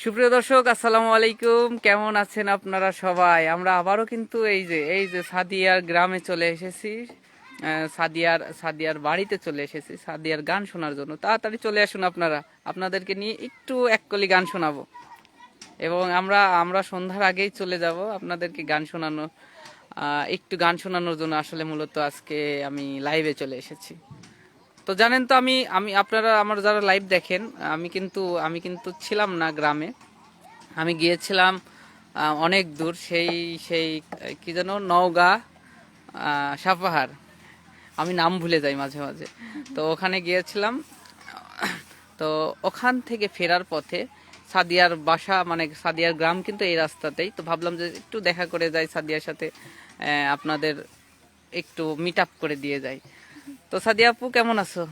সুপ্রিয় দর্শক, আসসালামু আলাইকুম। কেমন আছেন আপনারা সবাই? আমরা আবারও কিন্তু এই যে সাদিয়ার গ্রামে চলে এসেছি। সাদিয়ার বাড়িতে চলে এসেছি সাদিয়ার গান শোনার জন্য। তাড়াতাড়ি চলে আসুন আপনারা, আপনাদেরকে নিয়ে একটু এক কলি গান শোনাবো। এবং আমরা আমরা সন্ধ্যার আগেই চলে যাব আপনাদেরকে গান শোনানো, একটু গান শোনানোর জন্য আসলে মূলত আজকে আমি লাইভে চলে এসেছি। তো জানেন তো, আমি আমি আপনারা আমার যারা লাইভ দেখেন, আমি কিন্তু ছিলাম না গ্রামে। আমি গিয়েছিলাম অনেক দূর, সেই সেই কি যেন, নওগাঁ, সাপাহার। আমি নাম ভুলে যাই মাঝে মাঝে। তো ওখানে গিয়েছিলাম। তো ওখান থেকে ফেরার পথে সাদিয়ার বাসা, মানে সাদিয়ার গ্রাম কিন্তু এই রাস্তাতেই। তো ভাবলাম যে একটু দেখা করে যাই সাদিয়ার সাথে, আপনাদের একটু মিট আপ করে দিয়ে যাই। তো সাদিয়া আপু, কেমন আছো?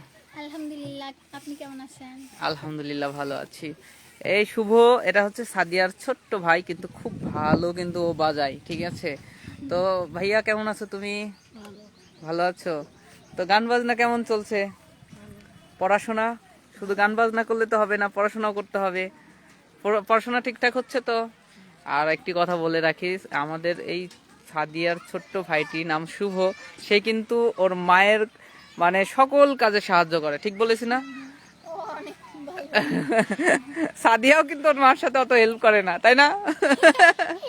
আলহামদুলিল্লাহ, আপনি কেমন আছেন? আলহামদুলিল্লাহ, ভালো আছি। এই শুভ, এটা হচ্ছে সাদিয়ার ছোট্ট ভাই, কিন্তু খুব ভালো কিন্তু ও বাজায়, ঠিক আছে? তো ভাইয়া, কেমন আছো তুমি? ভালো আছো? তো গান বাজনা কেমন চলছে? পড়াশোনা? শুধু গান বাজনা করলে তো হবে না, পড়াশোনাও করতে হবে। পড়াশোনা ঠিকঠাক হচ্ছে তো? আর একটি কথা বলে রাখিস, আমাদের এই সাদিয়ার ছোট্ট ভাইটি নাম শুভ। সে কিন্তু ওর মায়ের মানে সকল কাজে সাহায্য করে, ঠিক বলেছি না? ও অনেক ভালো। সাদিয়াও কিন্তু ওর মার সাথে অত হেল্প করে না, তাই না?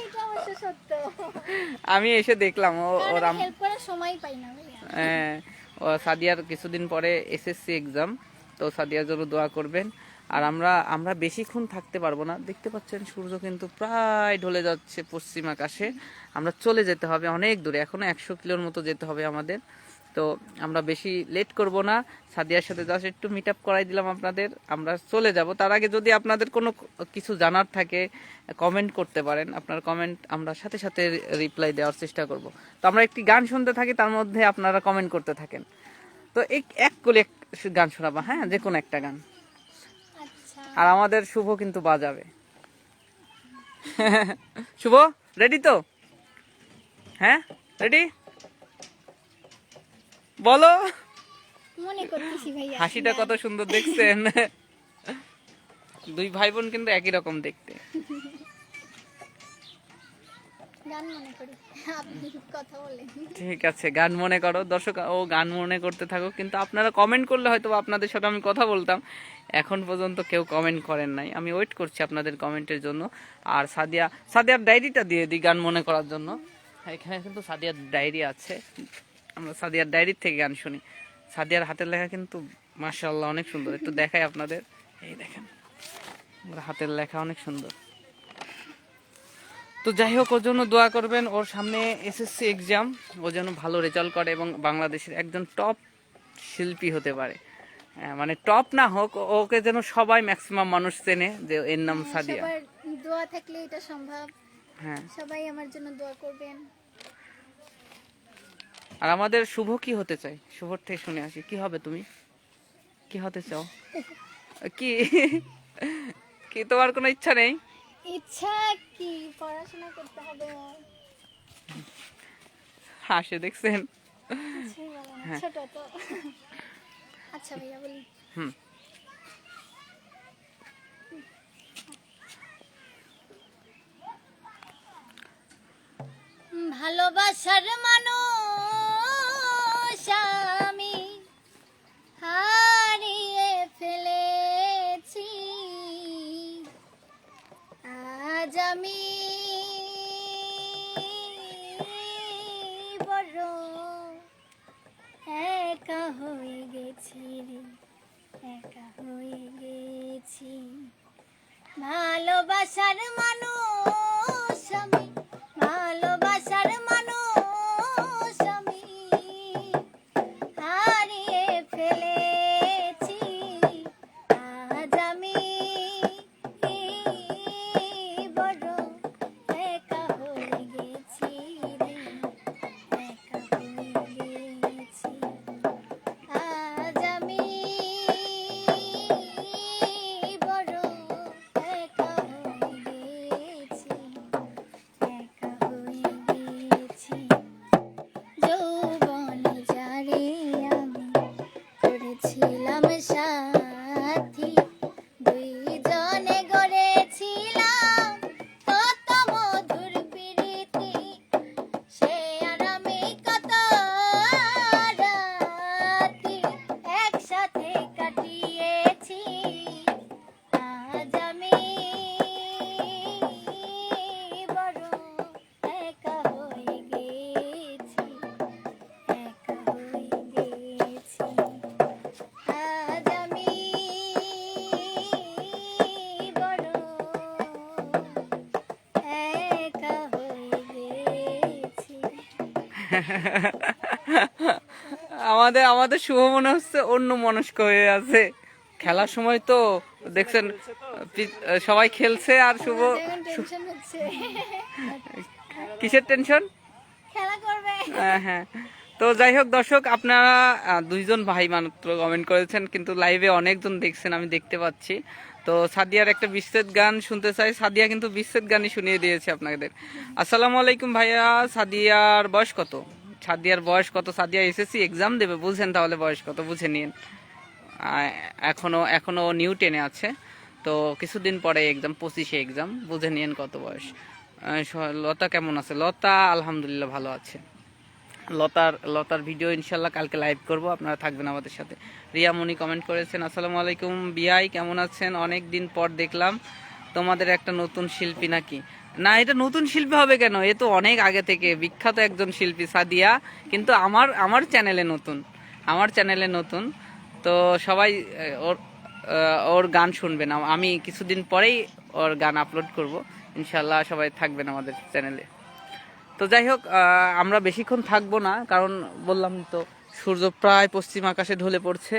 এটা অবশ্য সত্য, আমি এসে দেখলাম কারণ ওর আমি হেল্প করার সময় পাই না ভাইয়া। হ্যাঁ, ও সাদিয়ার কিছুদিন পরে এসএসসি এক্সাম। তো সাদিয়ার জন্য দোয়া করবেন। আর আমরা আমরা বেশিক্ষণ থাকতে পারবো না, দেখতে পাচ্ছেন সূর্য কিন্তু প্রায় ঢলে যাচ্ছে পশ্চিম আকাশে। আমরা চলে যেতে হবে অনেক দূরে, এখনো 100 কিলোর মতো যেতে হবে আমাদের। তো আমরা বেশি লেট করব না। সাদিয়ার সাথে জাস্ট একটু মিট আপ করাই দিলাম আপনাদের, আমরা চলে যাব। তার আগে যদি আপনাদের কোনো কিছু জানার থাকে, কমেন্ট করতে পারেন। আপনার কমেন্ট আমরা সাথে সাথে রিপ্লাই দেওয়ার চেষ্টা করব। তো আমরা একটি গান শুনতে থাকি, তার মধ্যে আপনারা কমেন্ট করতে থাকেন। তো এক কলি গান শোনাবো, হ্যাঁ, যে কোনো একটা গান। আচ্ছা, আর আমাদের শুভ কিন্তু বাজাবে। শুভ, রেডি তো? হ্যাঁ, রেডি? বলো। মনে করতেছি ভাইয়া। হাসিটা কত সুন্দর দেখছেন। দুই ভাই বোন কিন্তু একই রকম দেখতে। গান মনে করি, আপনি কথা বলেন। ঠিক আছে, গান মনে করো। দর্শক, ও গান মনে করতে থাকো, কিন্তু আপনারা কমেন্ট করলে হয়তো আপনাদের সাথে আমি কথা বলতাম। এখন পর্যন্ত কেউ কমেন্ট করেন নাই, আমি ওয়েট করছি আপনাদের কমেন্টের জন্য। আর সাদিয়ার ডায়েরিটা দিয়ে দিই গান মনে করার জন্য। এখানে কিন্তু সাদিয়ার ডায়েরি আছে, আমরা সাদিয়ার ডায়েরির থেকে গান শুনি। সাদিয়ার হাতের লেখা কিন্তু মাশাআল্লাহ অনেক সুন্দর, একটু দেখাই আপনাদের। এই দেখেন, আমরা হাতের লেখা অনেক সুন্দর। তো যাই হোক, ওর জন্য দোয়া করবেন। ওর সামনে এসএসসি এক্সাম, ও যেন ভালো রেজাল্ট করে এবং বাংলাদেশের একজন টপ শিল্পী হতে পারে। মানে টপ না হোক, ওকে যেন সবাই, ম্যাক্সিমাম মানুষ চেনে যে এর নাম হ্যাঁ, সাদিয়া। সবার দোয়া থাকলে এটা সম্ভব। হ্যাঁ। সবাই আমার জন্য দোয়া করবেন। আর আমাদের শুভ কি হতে চাই, শুভর থেকে শুনে আসি। কি হবে তুমি? কি হতে চাও? কি কি তোমার কোনো ইচ্ছা নেই? ইচ্ছা কি, পড়াশোনা করতে হবে। হাসে দেখছেন? কিছুই বলে না, হ্যাঁ। ছোট তো। আচ্ছা ভাইয়া, বলি। হুম। ভালোবাসার মানুষ আমি হারিয়ে ফেলেছি, আজ আমি বড় একা হয়ে গেছি রে, একা হয়ে গেছি। ভালোবাসার মানুষ আমি, ভালোবাসার মানুষ আমি হারিয়ে ফেলেছি, আজ আমি বড় একা হয়ে গেছি রে, একা হয়ে গেছি। আজ আমি বড় একা হয়ে গেছি। আমাদের আমাদের শুভ মনে হচ্ছে অন্য মনস্ক হয়ে আছে, খেলার সময় তো দেখছেন সবাই খেলছে আর শুভ এখন টেনশন হচ্ছে কিসের টেনশন? খেলা করবে। হ্যাঁ, তো যাই হোক দর্শক, আপনারা দুইজন ভাই মাত্র কমেন্ট করেছেন, কিন্তু লাইভে অনেকজন দেখছেন, আমি দেখতে পাচ্ছি। তো সাদিয়ার একটা বিচ্ছেদ গান শুনতে চাই। সাদিয়া কিন্তু বিচ্ছেদ গানই শুনিয়ে দিয়েছে আপনাদের। আসসালামু আলাইকুম ভাইয়া, সাদিয়ার বয়স কত? সাদিয়ার বয়স কত? সাদিয়া এসএসসি এক্সাম দেবে, বুঝছেন তাহলে বয়স কত বুঝে নিন। এখনো নিউ 10-এ আছে, তো কিছুদিন পরে এক্সাম, 25-এ এক্সাম, বুঝে নিন কত বয়স। লতা কেমন আছে? লতা আলহামদুলিল্লাহ ভালো আছে। লতার ভিডিও ইনশাল্লাহ কালকে লাইভ করব, আপনারা থাকবেন আমাদের সাথে। রিয়ামণি কমেন্ট করেছেন, আসসালামু আলাইকুম বিআই, কেমন আছেন? অনেক দিন পর দেখলাম, তোমাদের একটা নতুন শিল্পী নাকি? না, এটা নতুন শিল্পী হবে কেন, এ তো অনেক আগে থেকে বিখ্যাত একজন শিল্পী সাদিয়া, কিন্তু আমার চ্যানেলে নতুন, আমার চ্যানেলে নতুন। তো সবাই ওর গান শুনবেন, আমি কিছুদিন পরেই ওর গান আপলোড করব ইনশাল্লাহ, সবাই থাকবেন আমাদের চ্যানেলে। তো যাই হোক, আমরা বেশিক্ষণ থাকবো না, কারণ বললাম তো সূর্য প্রায় পশ্চিম আকাশে ঢলে পড়ছে,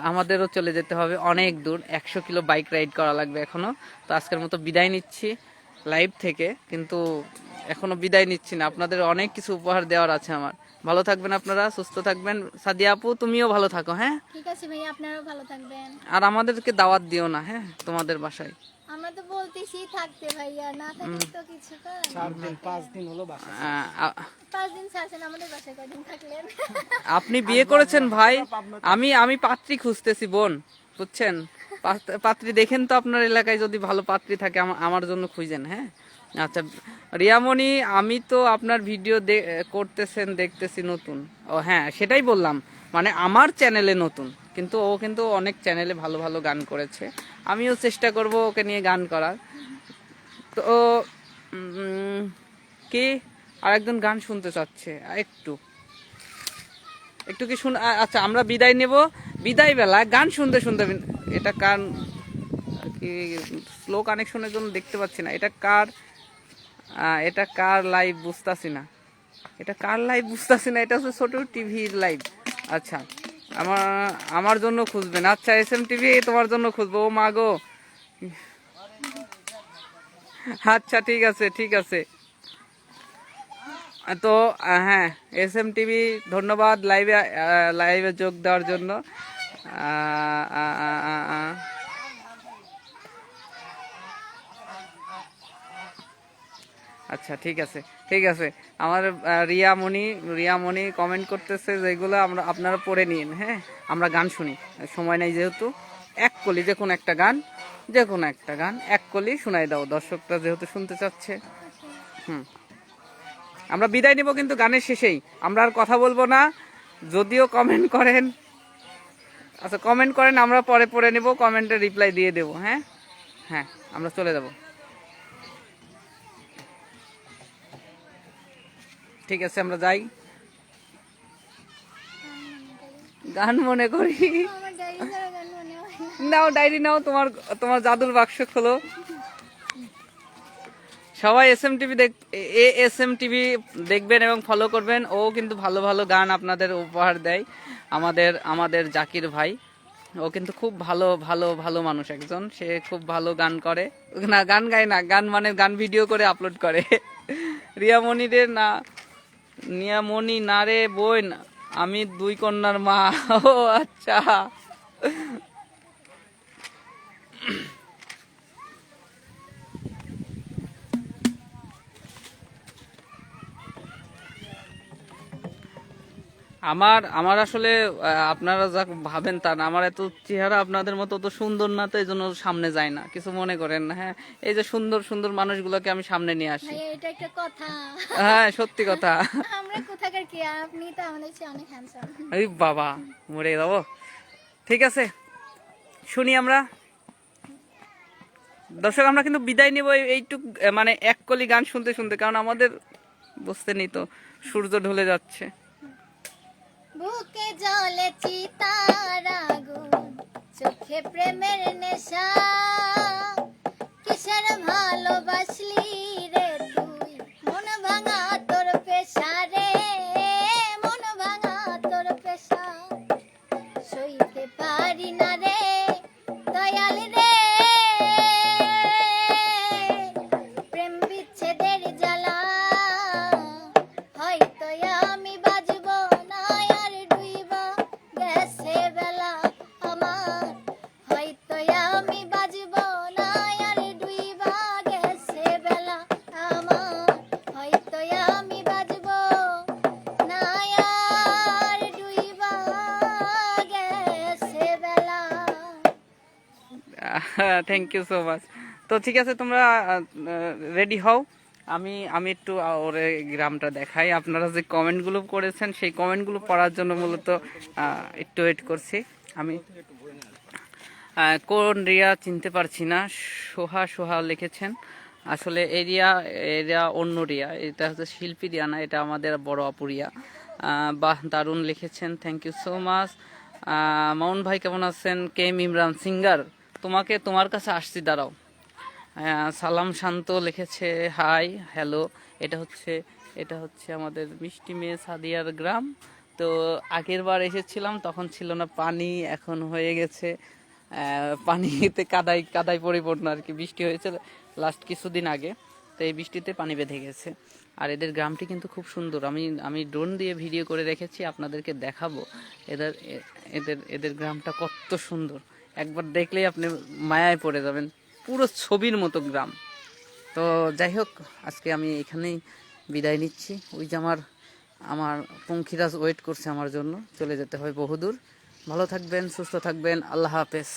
আমাদেরও চলে যেতে হবে অনেক দূর, 100 কিলো বাইক রাইড করা লাগবে এখনো। তো আজকের মতো বিদায় নিচ্ছি লাইভ থেকে, কিন্তু এখনো বিদায় নিচ্ছি না, আপনাদের অনেক কিছু উপহার দেওয়ার আছে আমার। ভালো থাকবেন আপনারা, সুস্থ থাকবেন। সাদিয়া আপু তুমিও ভালো থাকো। হ্যাঁ, ঠিক আছে ভাইয়া, আপনারাও ভালো থাকবেন। আর আমাদেরকে দাওয়াত দিও না, হ্যাঁ, তোমাদের বাসায়। আমরা তো বলতেছি থাকতে ভাইয়া, না থাকলে তো কিছু করার নেই। 5 দিন হলো বাসা। 5 দিন ছাড়ছেন, আমাদের বাসায় কয়দিন থাকলেন? আপনি বিয়ে করেছেন ভাই? আমি পাত্রী খুঁজতেছি বোন, বুঝছেন? পাত্রী দেখেন তো আপনার এলাকায় যদি ভালো পাত্রী থাকে আমার জন্য খুঁজেন। হ্যাঁ, আচ্ছা রিয়ামণি, আমি তো আপনার ভিডিও করতেছেন দেখতেছি নতুন। ও হ্যাঁ, সেটাই বললাম, মানে আমার চ্যানেলে নতুন, কিন্তু ও কিন্তু অনেক চ্যানেলে ভালো ভালো গান করেছে, আমিও চেষ্টা করব ওকে নিয়ে গান করার। তো কি আরেকজন গান শুনতে চাচ্ছে, একটু কি শুন। আচ্ছা, আমরা বিদায় নেব, বিদায় বেলা গান শুনতে শুনতে। এটা কার কি স্লো কানেকশনের জন্য দেখতে পাচ্ছি না, এটা কার লাইভ বুঝতাছি না, এটা হচ্ছে ছোট টিভির লাইভ। আচ্ছা, আমার জন্য খুঁজবেন। আচ্ছা এসএম টিভি তোমার জন্য খুঁজবো। ও মা গো, আচ্ছা ঠিক আছে। তো হ্যাঁ, এসএম টিভি ধন্যবাদ লাইভে যোগ দেওয়ার জন্য। আচ্ছা ঠিক আছে। আমার রিয়ামণি কমেন্ট করতেছে, যেগুলো আপনারা পড়ে নিন। হ্যাঁ, আমরা গান শুনি, সময় নাই যেহেতু। এক কলি যে কোনো একটা গান এক কলি শোনাই দাও, দর্শকরা যেহেতু শুনতে চাচ্ছে। আমরা বিদায় নিব, কিন্তু গানের শেষেই আমরা আর কথা বলবো না, যদিও কমেন্ট করেন। আচ্ছা কমেন্ট করেন, আমরা পরে পড়ে নেব, কমেন্টে রিপ্লাই দিয়ে দেবো। হ্যাঁ, আমরা চলে যাব। ঠিক আছে, আমরা যাই, গান মনে করি। আমার ডায়েরি ছাড়া গান মনে হয় না। নাও ডায়েরি নাও, তোমার জাদুর বাক্স খোলো। সবাই এসএম টিভি দেখবেন এবং ফলো করবেন। ও কিন্তু ভালো ভালো গান আপনাদের উপহার দেয়, আমাদের জাকির ভাই। ও কিন্তু খুব ভালো ভালো ভালো মানুষ একজন, সে খুব ভালো গান করে, না গান গায় না, গান ভিডিও করে আপলোড করে। নিয়ামণি না রে বোন, আমি 2 কন্যার মা। ও আচ্ছা, আমার আসলে আপনারা যা ভাবেন তা না, আমার এত চেহারা আপনাদের মতো তো সুন্দর না, তো এই জন্য সামনে যায় না, কিছু মনে করেন না। হ্যাঁ, এই যে সুন্দর সুন্দর মানুষগুলোকে আমি সামনে নিয়ে আসি। ভাইয়া এটা একটা কথা। হ্যাঁ, সত্যি কথা। আমরা কোথাকার কি, আপনি তো আমাদের চেয়ে অনেক হ্যান্ডসাম। এই বাবা, মরে যাবো। ঠিক আছে, শুনি আমরা। দর্শক, আমরা কিন্তু বিদায় নিব এইটুক, মানে এক কলি গান শুনতে শুনতে, কারণ আমাদের বুঝতেনি তো সূর্য ঢলে যাচ্ছে। বুকে জলে চিতার আগুন, চোখে প্রেমের নেশা, কিসের ভালোবাসলি রে তুই, মন ভাঙা তোর পেশা রে। দয়াল রে প্রেম বিচ্ছেদের জ্বালা হয়তো আমি বাজবো না আর ডুইবা গেছে বেলা আমার হয়তো আমি বাজবো না আর ডুইবা গেছে বেলা আমার হয়তো আমি বাজবো না আর ডুইবা গেছে বেলা। Thank you so much. তো ঠিক আছে, তোমরা রেডি হও, আমি আমি একটু ওর এই গ্রামটা দেখাই। আপনারা যে কমেন্টগুলো করেছেন সেই কমেন্টগুলো পড়ার জন্য মূলত একটু ওয়েট করছি আমি। কোন রিয়া চিনতে পারছি না, সোহা সোহা লিখেছেন। আসলে এরিয়া এরিয়া অন্য রিয়া, এটা হচ্ছে শিল্পী রিয়া না, এটা আমাদের বড় আপু রিয়া। বাহ, দারুণ লিখেছেন, thank you so much. Mamun ভাই কেমন আছেন? কে এম ইমরান সিঙ্গার, তোমার কাছে আসছি, দাঁড়াও। সালাম শান্ত লিখেছে হাই হ্যালো। এটা হচ্ছে আমাদের মিষ্টি মেয়ে সাদিয়ার গ্রাম। তো আগের বার এসেছিলাম তখন ছিল না পানি, এখন হয়ে গেছে পানিতে কাদাই কাদাই পরিপূর্ণ আর কি। বৃষ্টি হয়েছে লাস্ট কিছুদিন আগে, তো এই বৃষ্টিতে পানি বেঁধে গেছে। আর এদের গ্রামটি কিন্তু খুব সুন্দর, আমি ড্রোন দিয়ে ভিডিও করে রেখেছি, আপনাদেরকে দেখাবো। এদের এদের এদের গ্রামটা কত সুন্দর, একবার দেখলেই আপনি মায়ায় পড়ে যাবেন, পুরো ছবির মতো গ্রাম। তো যাই হোক, আজকে আমি এখানেই বিদায় নিচ্ছি। ওই যে আমার আমার পঙ্খিরাজ ওয়েট করছে আমার জন্য, চলে যেতে হয় বহুদূর। ভালো থাকবেন, সুস্থ থাকবেন, আল্লাহ হাফেজ।